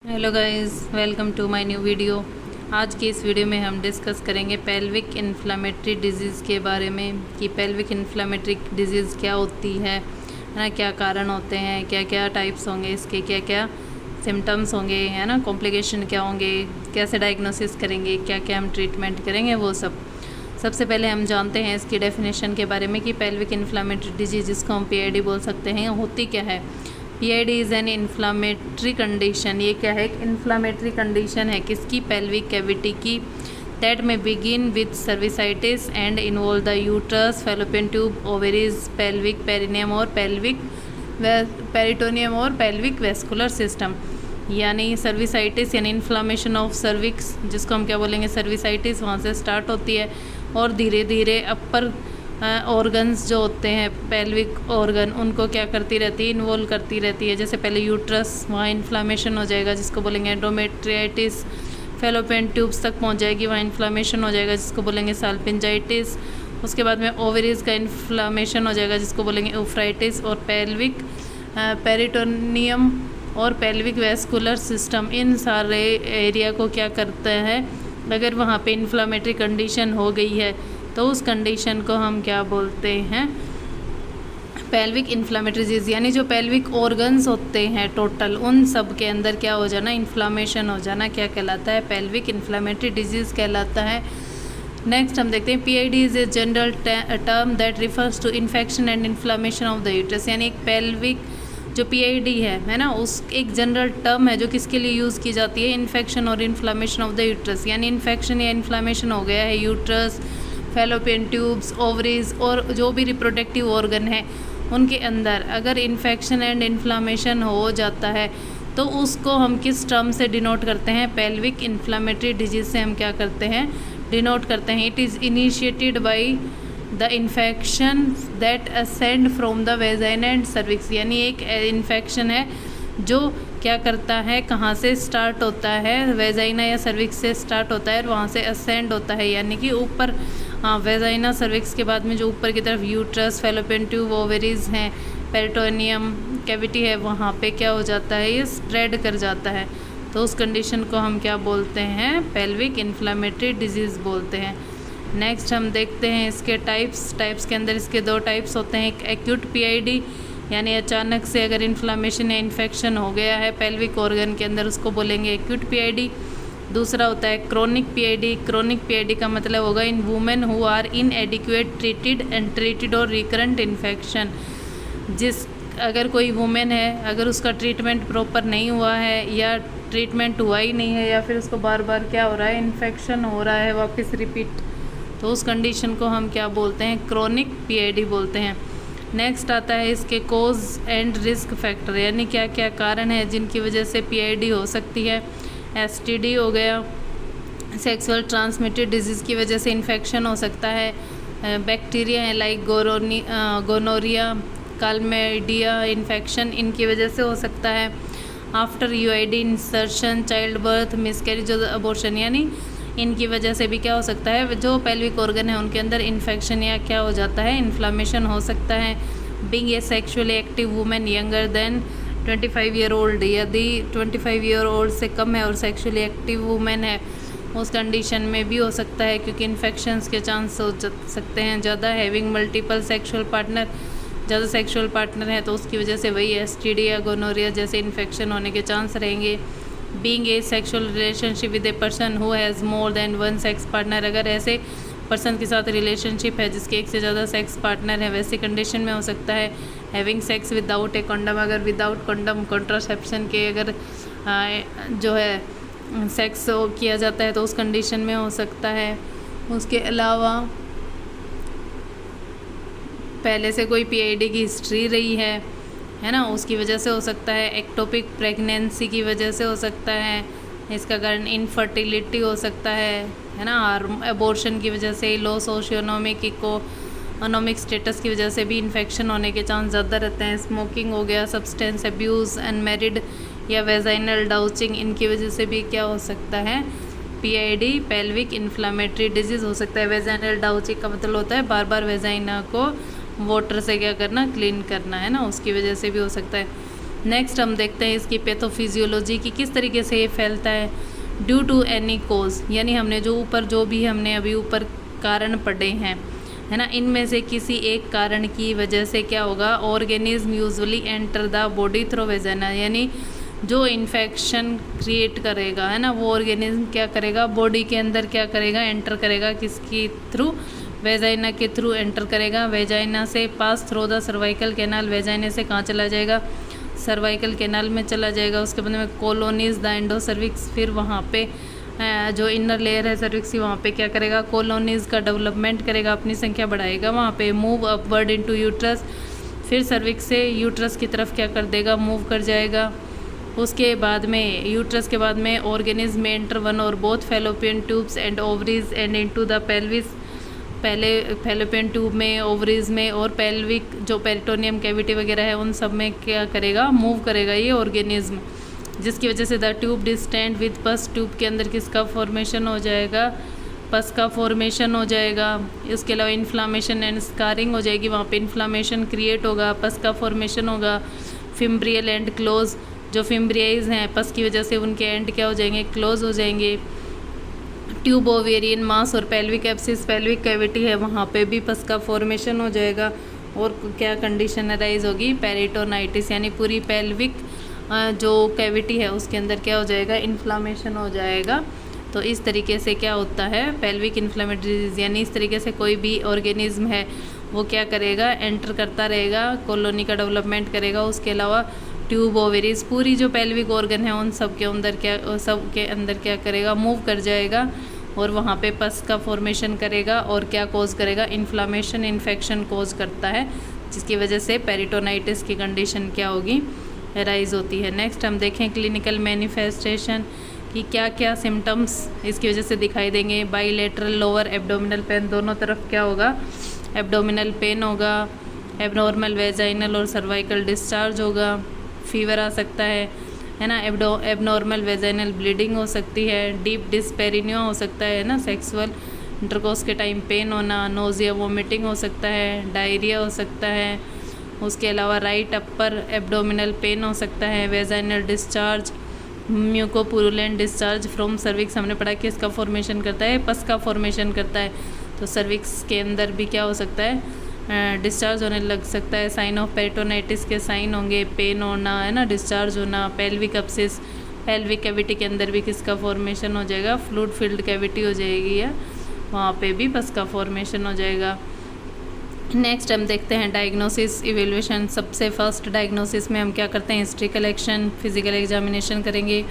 Hello guys, welcome to my new video. आज की इस वीडियो में हम डिस्कस करेंगे पेल्विक इन्फ्लामेटरी डिजीज़ के बारे में कि पेल्विक इन्फ्लामेटरी डिजीज़ क्या होती है ना, क्या कारण होते हैं, क्या क्या टाइप्स होंगे इसके, क्या क्या सिम्टम्स होंगे, है ना, कॉम्प्लिकेशन क्या होंगे, कैसे डायग्नोसिस करेंगे, क्या क्या हम ट्रीटमेंट करेंगे, वो सब। सबसे पहले हम जानते हैं इसकी डेफिनेशन के बारे में कि पेल्विक इन्फ्लामेटरी डिजीज़, जिसको हम पीआईडी बोल सकते हैं, होती क्या है। PID is an inflammatory condition. ये क्या है, एक इन्फ्लामेटरी कंडीशन है किसकी, पेल्विक कैविटी की। दैट में begin with cervicitis and involve the uterus, fallopian tube, ovaries, pelvic perineum और पेल्विक पेरिटोनियम और पेल्विक वेस्कुलर सिस्टम। यानी सर्विसाइटिस यानी इन्फ्लामेशन ऑफ सर्विक्स, जिसको हम क्या बोलेंगे, सर्विसाइटिस, वहाँ से स्टार्ट होती है और धीरे धीरे अपर ऑर्गन्स जो होते हैं, पेल्विक ऑर्गन, उनको क्या करती रहती है, इन्वॉल्व करती रहती है। जैसे पहले यूट्रस, वहाँ इन्फ्लामेशन हो जाएगा जिसको बोलेंगे एंडोमेट्रियाइटिस, फेलोपियन ट्यूब्स तक पहुँच जाएगी, वहाँ इन्फ्लामेशन हो जाएगा जिसको बोलेंगे साल्पिंजाइटिस। उसके बाद में ओवरीज का इन्फ्लामेशन हो जाएगा जिसको बोलेंगे यूफ्राइटिस। और पेल्विक पेरिटोनियम और पेल्विक वेस्कुलर सिस्टम, इन सारे एरिया को क्या करता है, अगर वहाँ पे इन्फ्लामेटरी कंडीशन हो गई है तो उस कंडीशन को हम क्या बोलते हैं, पेल्विक इन्फ्लामेटरी डिजीज़। यानी जो पेल्विक ऑर्गन्स होते हैं टोटल, उन सब के अंदर क्या हो जाना, इन्फ्लामेशन हो जाना, क्या कहलाता है, पेल्विक इन्फ्लामेटरी डिजीज़ कहलाता है। नेक्स्ट हम देखते हैं PID is a general term that refers to infection and inflammation of the uterus. यानी एक पेल्विक जो पीआईडी है ना, उस एक जनरल टर्म है जो किसके लिए यूज़ की जाती है, इन्फेक्शन और इन्फ्लामेशन ऑफ द यूट्रस। यानी इन्फेक्शन या इन्फ्लामेशन हो गया है यूट्रस, फैलोपियन ट्यूब्स, ओवरीज और जो भी रिप्रोडक्टिव ऑर्गन है उनके अंदर अगर इन्फेक्शन एंड इन्फ्लामेशन हो जाता है तो उसको हम किस टर्म से डिनोट करते हैं, पेल्विक इन्फ्लामेटरी डिजीज़ से हम क्या करते हैं, डिनोट करते हैं। It is initiated by the infection that ascend from the vagina and cervix. यानी एक इन्फेक्शन है जो क्या करता है, कहाँ से स्टार्ट होता है, वेजाइना या सर्विक्स से स्टार्ट होता है और वहाँ से असेंड होता है, यानी कि ऊपर, हाँ, वेजाइना सर्विक्स के बाद में जो ऊपर की तरफ यूट्रस, फैलोपियन ट्यूब, ओवेरीज हैं, पेरिटोनियम कैविटी है, वहाँ पे क्या हो जाता है, ये स्प्रेड कर जाता है। तो उस कंडीशन को हम क्या बोलते हैं, पेल्विक इन्फ्लामेटरी डिजीज़ बोलते हैं। नेक्स्ट हम देखते हैं इसके टाइप्स के अंदर इसके दो टाइप्स होते हैं। एक एक्यूट पीआईडी, यानी अचानक से अगर इन्फ्लामेशन या इन्फेक्शन हो गया है पेल्विक ऑर्गन के अंदर, उसको बोलेंगे एक्यूट पीआईडी। दूसरा होता है क्रोनिक पीआईडी। क्रोनिक पीआईडी का मतलब होगा in women who are inadequate treated और रिकरेंट इन्फेक्शन। जिस अगर कोई वुमेन है, अगर उसका ट्रीटमेंट प्रॉपर नहीं हुआ है या ट्रीटमेंट हुआ ही नहीं है या फिर उसको बार बार क्या हो रहा है, इन्फेक्शन हो रहा है वापस रिपीट, तो उस कंडीशन को हम क्या बोलते हैं, क्रोनिक पीआईडी बोलते हैं। नेक्स्ट आता है इसके कोज एंड रिस्क फैक्टर, यानी क्या क्या कारण है जिनकी वजह से पीआईडी हो सकती है। एसटीडी हो गया, सेक्सुअल ट्रांसमिटेड डिजीज़ की वजह से इन्फेक्शन हो सकता है। बैक्टीरिया है लाइक गोनोरिया, क्लैमिडिया इन्फेक्शन, इनकी वजह से हो सकता है। After UID insertion, child birth, miscarriage और अबॉर्शन, यानी इनकी वजह से भी क्या हो सकता है, जो पेल्विक ऑर्गन है उनके अंदर इन्फेक्शन या क्या हो जाता है, इन्फ्लामेशन हो सकता है। Being a sexually active women younger than 25 year old, यदि 25 ईयर ओल्ड से कम है और सेक्सुअली एक्टिव वुमेन है, उस कंडीशन में भी हो सकता है क्योंकि इन्फेक्शंस के चांस हो सकते हैं ज़्यादा। हैविंग मल्टीपल सेक्सुअल पार्टनर, ज़्यादा सेक्सुअल पार्टनर है तो उसकी वजह से वही एसटीडी या गोनोरिया जैसे इन्फेक्शन होने के चांस रहेंगे। Being a sexual relationship with a person who has more than one sex partner, अगर ऐसे पर्सन के साथ रिलेशनशिप है जिसके एक से ज़्यादा सेक्स पार्टनर है, वैसी कंडीशन में हो सकता है। Having sex without a condom, अगर विदाउट कंडम कॉन्ट्रासेप्शन के अगर जो है सेक्स किया जाता है तो उस कंडीशन में हो सकता है। उसके अलावा पहले से कोई पीआईडी की हिस्ट्री रही है ना, उसकी वजह से हो सकता है। एक्टोपिक प्रेगनेंसी की वजह से हो सकता है। इसका कारण इनफर्टिलिटी हो सकता है ना। अबॉर्शन की वजह से, लो सोशियोनोमिक इकोनॉमिक स्टेटस की वजह से भी इन्फेक्शन होने के चांस ज़्यादा रहते हैं। स्मोकिंग हो गया, सब्सटेंस अब्यूज़, अनमेरिड या वेजाइनल डाउचिंग, इनकी वजह से भी क्या हो सकता है, पीआईडी पेल्विक इन्फ्लामेटरी डिजीज़ हो सकता है। वेजाइनल डाउचिंग का मतलब होता है बार बार वेजाइना को वाटर से क्या करना, क्लीन करना, है ना, उसकी वजह से भी हो सकता है। नेक्स्ट हम देखते हैं इसकी पैथोफिजियोलॉजी की, किस तरीके से ये फैलता है। ड्यू टू एनी कोज, यानी हमने जो भी हमने अभी ऊपर कारण पढ़े हैं, है ना, इनमें से किसी एक कारण की वजह से क्या होगा, organism usually enter the body through vagina, यानी जो इन्फेक्शन क्रिएट करेगा, है ना, वो ऑर्गेनिज्म क्या करेगा, बॉडी के अंदर क्या करेगा, एंटर करेगा, किसकी थ्रू, वेजाइना के थ्रू एंटर करेगा। वेजाइना से pass through the cervical canal, vagina से कहाँ चला जाएगा, सर्वाइकल कैनाल में चला जाएगा। उसके बाद में कॉलोनीज द एंडोसर्विक्स, फिर वहाँ पे जो इनर लेयर है सर्विक्स की, वहाँ पे क्या करेगा, कॉलोनीज का डेवलपमेंट करेगा, अपनी संख्या बढ़ाएगा वहाँ पे। मूव अपवर्ड इनटू यूट्रस, फिर सर्विक्स से यूट्रस की तरफ क्या कर देगा, मूव कर जाएगा। उसके बाद में यूट्रस के बाद में ऑर्गेनिज्म में एंटर वन और both fallopian tubes and ovaries and into the pelvis, पहले फैलोपियन ट्यूब में, ओवरीज में और पेल्विक जो पेरिटोनियम कैविटी वगैरह है उन सब में क्या करेगा, मूव करेगा ये ऑर्गेनिज्म, जिसकी वजह से द ट्यूब डिस्टेंड विद पस, ट्यूब के अंदर किसका फॉर्मेशन हो जाएगा, पस का फॉर्मेशन हो जाएगा। इसके अलावा इन्फ्लामेशन एंड स्कारिंग हो जाएगी, वहाँ पे इन्फ्लामेशन क्रिएट होगा, पस का फॉर्मेशन होगा। फिम्ब्रियल एंड क्लोज, जो फिम्ब्रियाइज हैं पस की वजह से उनके एंड क्या हो जाएंगे, क्लोज हो जाएंगे। ट्यूब ओवेरियन मास और पेल्विक एब्सिस, पेल्विक कैविटी है वहाँ पे भी पस का फॉर्मेशन हो जाएगा। और क्या कंडीशन अराइज होगी, पेरिटोनाइटिस, यानी पूरी पेल्विक जो कैविटी है उसके अंदर क्या हो जाएगा, इन्फ्लामेशन हो जाएगा। तो इस तरीके से क्या होता है, पेल्विक इन्फ्लेमेटरी डिजीज़, यानी इस तरीके से कोई भी ऑर्गेनिज्म है वो क्या करेगा, एंटर करता रहेगा, कॉलोनी का डेवलपमेंट करेगा। उसके अलावा ट्यूब ओवेरीज, पूरी जो पेल्विक ऑर्गन है उन सब के अंदर क्या करेगा, मूव कर जाएगा और वहाँ पे पस का फॉर्मेशन करेगा और क्या कॉज करेगा, इन्फ्लामेशन, इन्फेक्शन कॉज करता है, जिसकी वजह से पेरिटोनाइटिस की कंडीशन क्या होगी, राइज होती है। नेक्स्ट हम देखें क्लिनिकल मैनिफेस्टेशन कि क्या क्या सिम्टम्स इसकी वजह से दिखाई देंगे। बाइलेटरल लोअर एब्डोमिनल पेन, दोनों तरफ क्या होगा, एब्डोमिनल पेन होगा। एबनॉर्मल वेजाइनल और सर्वाइकल डिस्चार्ज होगा। फीवर आ सकता है ना। एबनॉर्मल वेजाइनल ब्लीडिंग हो सकती है। डीप डिस्पेरिनिया हो सकता है ना, सेक्सुअल इंटरकोर्स के टाइम पेन होना। नोजिया वोमिटिंग हो सकता है। डायरिया हो सकता है। उसके अलावा राइट अपर एब्डोमिनल पेन हो सकता है। Vaginal discharge, म्यूकोपुरुलेंट discharge from cervix, हमने पढ़ा कि इसका फॉर्मेशन करता है, पस का फॉर्मेशन करता है, तो सर्विक्स के अंदर भी क्या हो सकता है, डिस्चार्ज होने लग सकता है। साइन ऑफ पेरिटोनाइटिस के साइन होंगे, पेन होना है ना, डिस्चार्ज होना। पेल्विक एब्सिस, पेल्विक कैविटी के अंदर भी किसका फॉर्मेशन हो जाएगा, फ्लूइड फिल्ड कैविटी हो जाएगी है, वहाँ पे भी पस का फॉर्मेशन हो जाएगा। नेक्स्ट हम देखते हैं डायग्नोसिस इवेल्यूशन। सबसे फर्स्ट डायग्नोसिस में हम क्या करते हैं, हिस्ट्री कलेक्शन, फिजिकल एग्जामिनेशन करेंगे,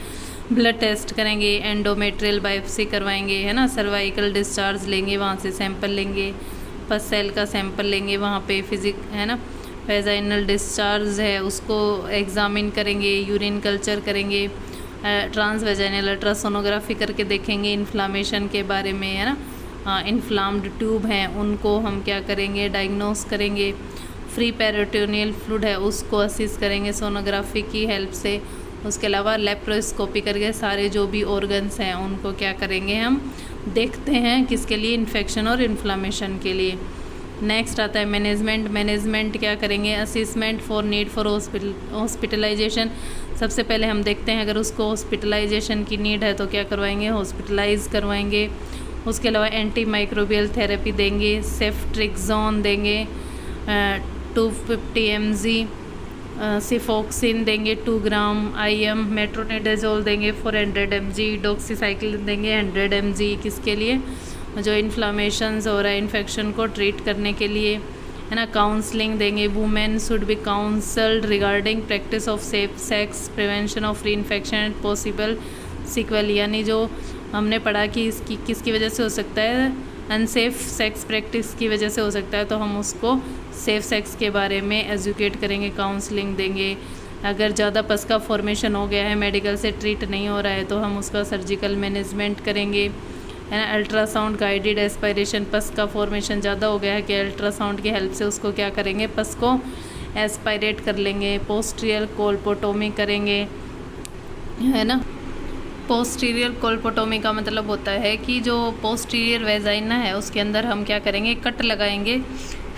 ब्लड टेस्ट करेंगे, एंडोमेट्रियल बायोप्सी करवाएंगे है ना, सर्वाइकल डिस्चार्ज लेंगे, वहाँ से सैंपल लेंगे, पस सेल का सैंपल लेंगे, वहाँ पे फिजिक है ना, वेजाइनल डिस्चार्ज है उसको एग्जामिन करेंगे, यूरिन कल्चर करेंगे, ट्रांस वेजाइनल अल्ट्रासोनोग्राफी करके देखेंगे इन्फ्लामेशन के बारे में है ना। इन्फ्लाम्ड ट्यूब हैं उनको हम क्या करेंगे, डायग्नोस करेंगे। फ्री पेरिटोनियल फ्लूइड है उसको असिस करेंगे सोनोग्राफी की हेल्प से। उसके अलावा लेप्रोस्कोपी करके सारे जो भी ऑर्गन्स हैं उनको क्या करेंगे, हम देखते हैं किसके लिए, इन्फेक्शन और इन्फ्लामेशन के लिए। नेक्स्ट आता है मैनेजमेंट। मैनेजमेंट क्या करेंगे, assessment for need for hospitalisation. सबसे पहले हम देखते हैं अगर उसको हॉस्पिटलाइजेशन की नीड है तो क्या करवाएंगे, हॉस्पिटलाइज करवाएंगे। उसके अलावा एंटी माइक्रोबियल थेरेपी देंगे, सेफ्ट्रिक्सोन देंगे 250 mg, सिफोक्सिन देंगे 2 ग्राम, IM मेट्रोनिडाजोल देंगे 400 mg, डॉक्सीसाइक्लिन देंगे 100 mg। किसके लिए, जो इन्फ्लामेशंस हो रहा है, इन्फेक्शन को ट्रीट करने के लिए है ना। काउंसलिंग देंगे, women should be counselled regarding practice of safe sex, prevention of reinfection and possible sequel, यानी जो हमने पढ़ा कि इसकी किसकी वजह से हो सकता है, अनसेफ सेक्स प्रैक्टिस की वजह से हो सकता है, तो हम उसको सेफ सेक्स के बारे में एजुकेट करेंगे, काउंसलिंग देंगे। अगर ज़्यादा पस का फॉर्मेशन हो गया है, मेडिकल से ट्रीट नहीं हो रहा है, तो हम उसका सर्जिकल मैनेजमेंट करेंगे है ना। अल्ट्रासाउंड गाइडेड एस्पायरेशन, पस का फॉर्मेशन ज़्यादा हो गया है कि अल्ट्रासाउंड की हेल्प से उसको क्या करेंगे, पस को एस्पायरेट कर लेंगे। पोस्टीरियर कोल्पोटोमी करेंगे है ना। पोस्टीरियर कोल्पोटोमी का मतलब होता है कि जो पोस्टीरियर वेजाइना है उसके अंदर हम क्या करेंगे, कट लगाएंगे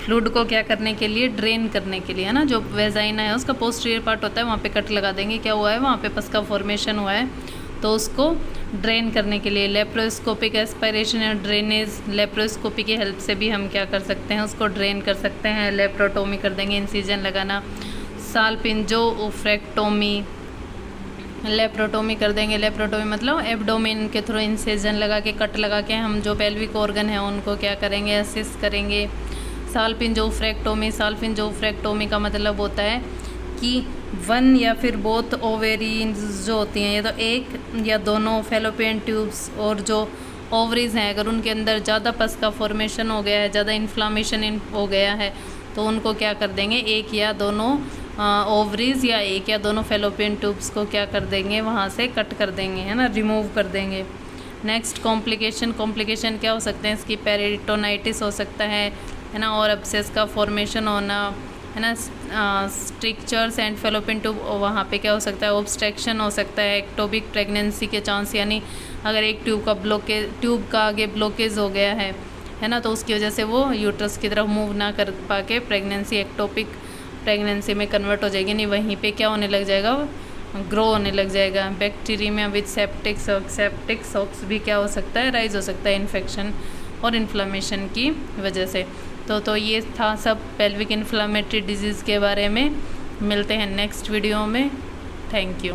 फ्लूइड को क्या करने के लिए, ड्रेन करने के लिए, है ना। जो वेजाइना है उसका पोस्टीरियर पार्ट होता है, वहाँ पे कट लगा देंगे। क्या हुआ है, वहाँ पे पस का फॉर्मेशन हुआ है, तो उसको ड्रेन करने के लिए लेप्रोस्कोपिक एस्पिरेशन या ड्रेनेज, लेप्रोस्कोपी की हेल्प से भी हम क्या कर सकते हैं, उसको ड्रेन कर सकते हैं। लेप्रोटोमी कर देंगे, इंसिजन लगाना। साल्पिंजोफ्रेक्टोमी, लेप्रोटोमी कर देंगे। लेप्रोटोमी मतलब एब्डोमेन के थ्रू इंसिजन लगा के, कट लगा के हम जो पेल्विक ऑर्गन है उनको क्या करेंगे, असिस्ट करेंगे। साल्पिंजोफ्रेक्टोमी का मतलब होता है कि वन या फिर बोथ ओवेरीज जो होती हैं, या तो एक या दोनों फेलोपियन ट्यूब्स और जो ओवरीज हैं, अगर उनके अंदर ज़्यादा पस का फॉर्मेशन हो गया है, ज़्यादा इन्फ्लामेशन हो गया है, तो उनको क्या कर देंगे, एक या दोनों ओवरीज या एक या दोनों फेलोपियन ट्यूब्स को क्या कर देंगे, वहाँ से कट कर देंगे, है ना, रिमूव कर देंगे। नेक्स्ट कॉम्प्लिकेशन क्या हो सकते हैं इसकी, पेरिटोनाइटिस हो सकता है ना, और एब्सेस का फॉर्मेशन होना, है ना। स्ट्रिक्चर्स एंड फेलोपियन ट्यूब, वहाँ पे क्या हो सकता है, ऑब्स्ट्रक्शन हो सकता है। एक्टोपिक प्रेगनेंसी के चांस, यानी अगर एक ट्यूब का आगे ब्लॉकेज हो गया है ना, तो उसकी वजह से वो यूट्रस की तरफ मूव ना कर पाके प्रेगनेंसी एक्टोपिक प्रेगनेंसी में कन्वर्ट हो जाएगी, नहीं वहीं पे क्या होने लग जाएगा, ग्रो होने लग जाएगा। बैक्टीरिया विद सेप्टिक सॉक्स भी क्या हो सकता है, राइज हो सकता है इन्फेक्शन और इन्फ्लामेशन की वजह से। तो ये था सब पेल्विक इन्फ्लामेटरी डिजीज़ के बारे में। मिलते हैं नेक्स्ट वीडियो में। Thank you.